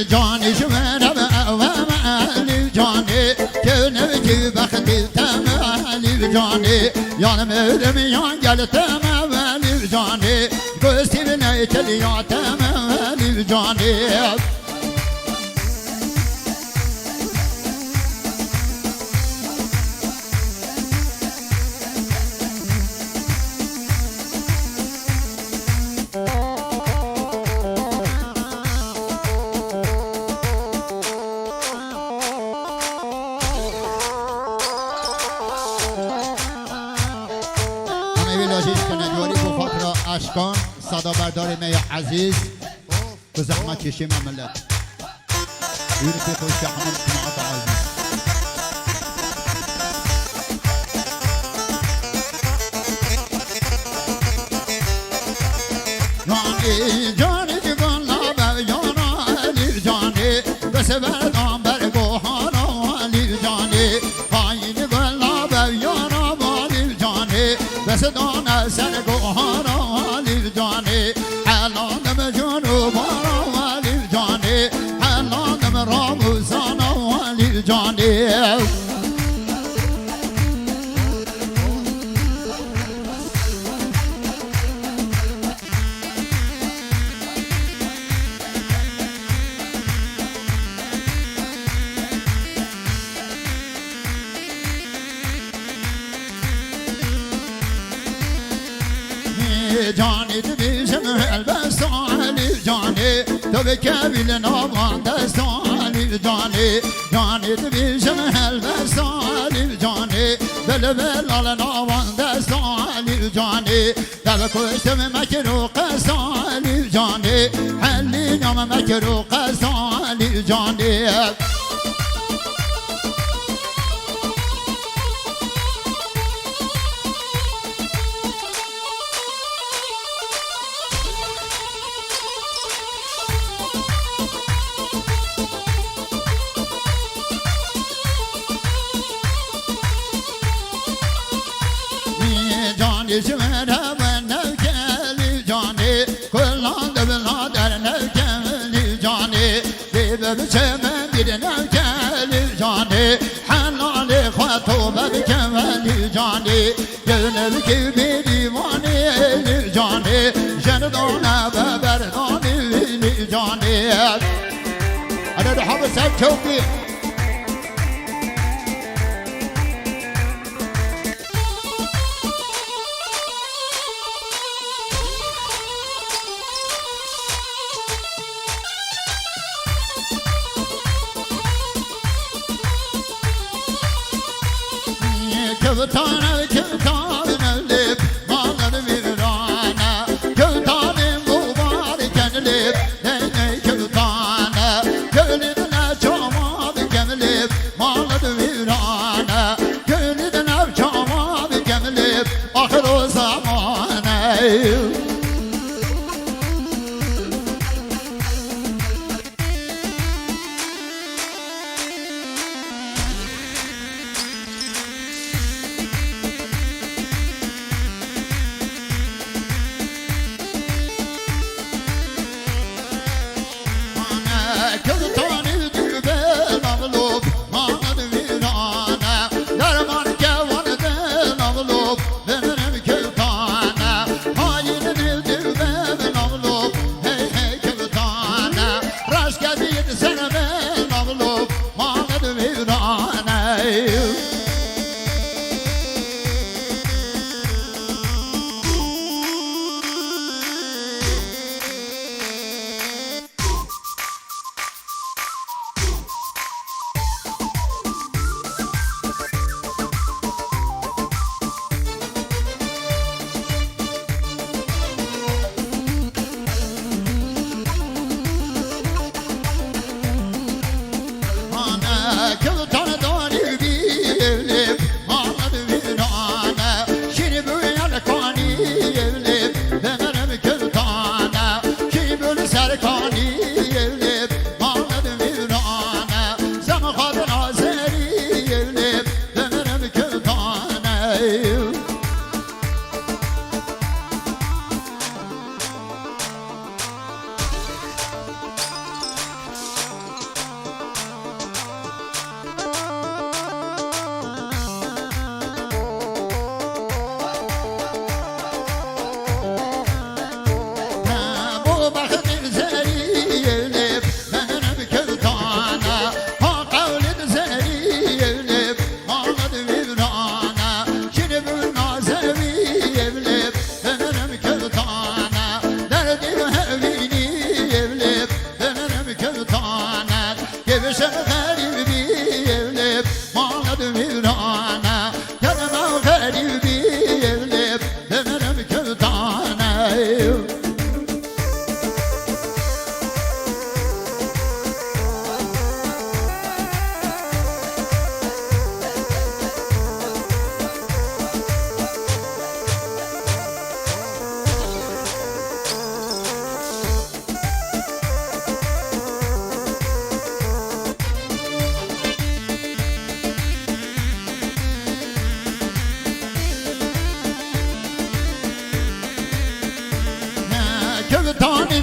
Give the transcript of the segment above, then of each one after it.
جانی شمنم اولی جانی که نوکی بختی تمالی جانی یانم ادم یان گلتم اولی جانی گستی بنای تلیاتم اولی جانی اشکان صدا بردار می عزیز به زحمت کشیم ملت یونی خوش همون سماعت عزیز جانی جانی جگان لابه یانا علی جانی بس بردان برگوهانا علی جانی پایین گل لابه یانا علی جانی بس دانه سرگوهانا جانی حلانم جنوب والی جانی حلانم راموزان والی جانی جانی تبیشم البستانی جانی تو بکبیل نابان دستانی جانی جانی تبیشم البستانی جانی بل بلال نابان دستانی جانی دل کشتم مکرو قصانی جانی حلی نام مکرو قصانی جانی شمرا ونوكلي جاني كل عند بالنادر نوكلي جاني ببسمة بدنوكلي جاني حلالي خطوبة بكملي جاني جنبك بديواني جاني جندونا ببرداني جاني أنا بحب سبتوكي كبتانا كبتانا اللب مالنا ميرانا كبتانا مباركا اللب نيني كبتانا كلنا جواب كملب مالنا ميرانا كلنا جواب كملب آخر زمانا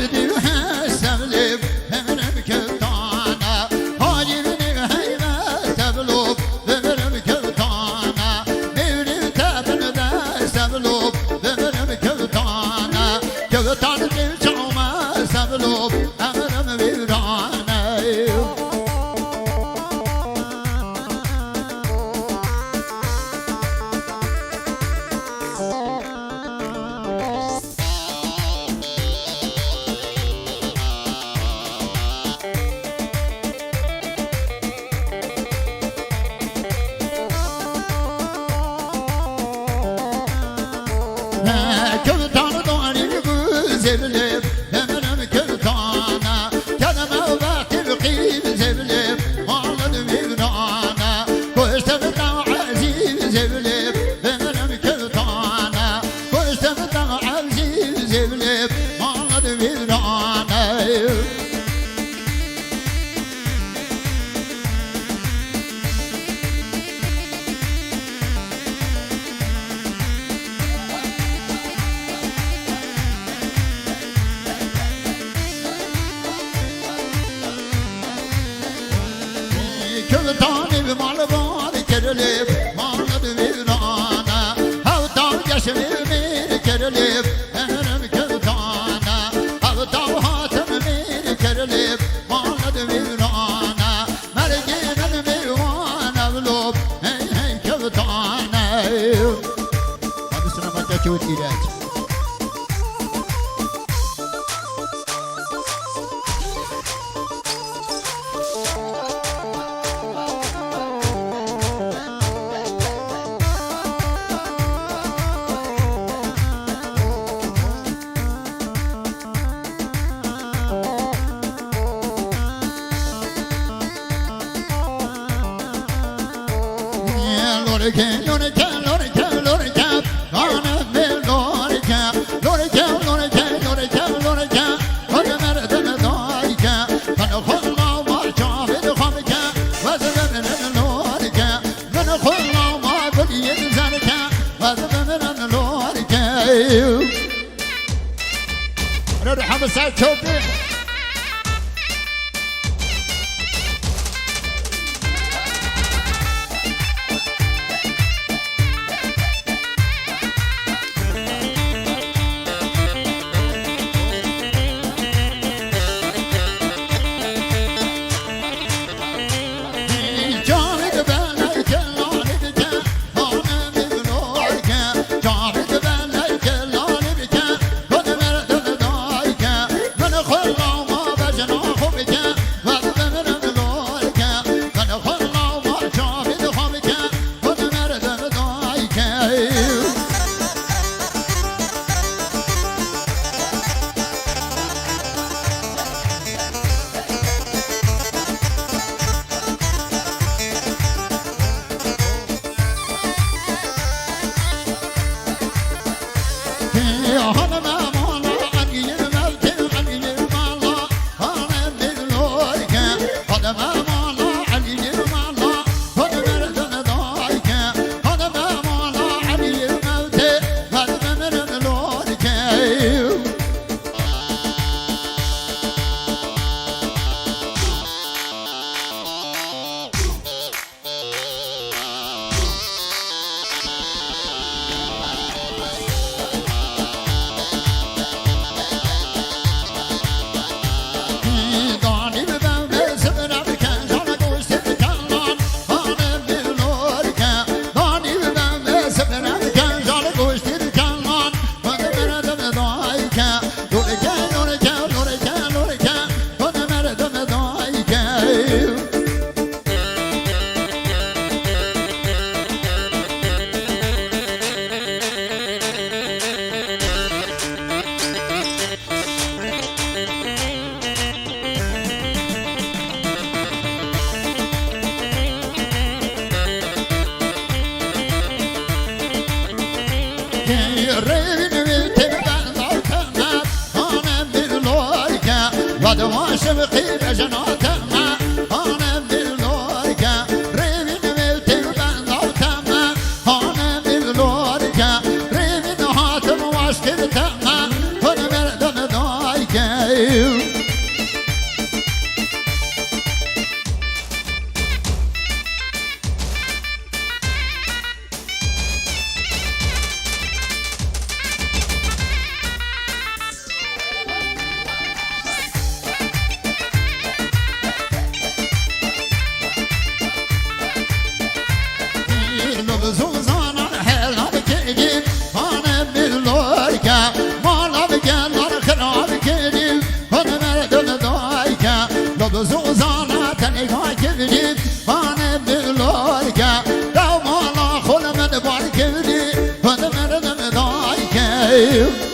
بدي سبلب بمرم كلتانا هاجرني هيما سبلب بمرم كلتانا ميري تابن ذا سبلب بمرم كلتانا كلتان نشوما سبلب أمرم ويرانا كلتان دوني بزبلب بمرم كلتانا كلمة وباقي بقيب زبلب مالد ويرانا كوشتبتا عزيز زبلب بمرم كلتانا كوشتبتا عزيز زبلب مالد ويرانا كلتاني بمالبان كرلب مالد ويرانا هاوتاو جشمي مير كرلب بمرم كلتانا هاوتاو هاتم مير كرلب مالد ويرانا مرجين الميوان أغلب هي كلتانا هذا سنة ما تشوت إيراد Lorika, Lorika, Lorika, Lorika, Lorika, Lorika, Lorika, Lorika, Lorika, Lorika, Lorika, Lorika, أنا خلنا ما شافت خمك، وزمن لورika، من خلنا ما بدي زنك، وزمن لورika. أنا رح أمسك شوفي. شبقي بجناتنا أنا باللوركا ريمين ملتي بنضوتنا أنا باللوركا ريمين هاتم واشكرتنا أنا مردم ضايكا عليك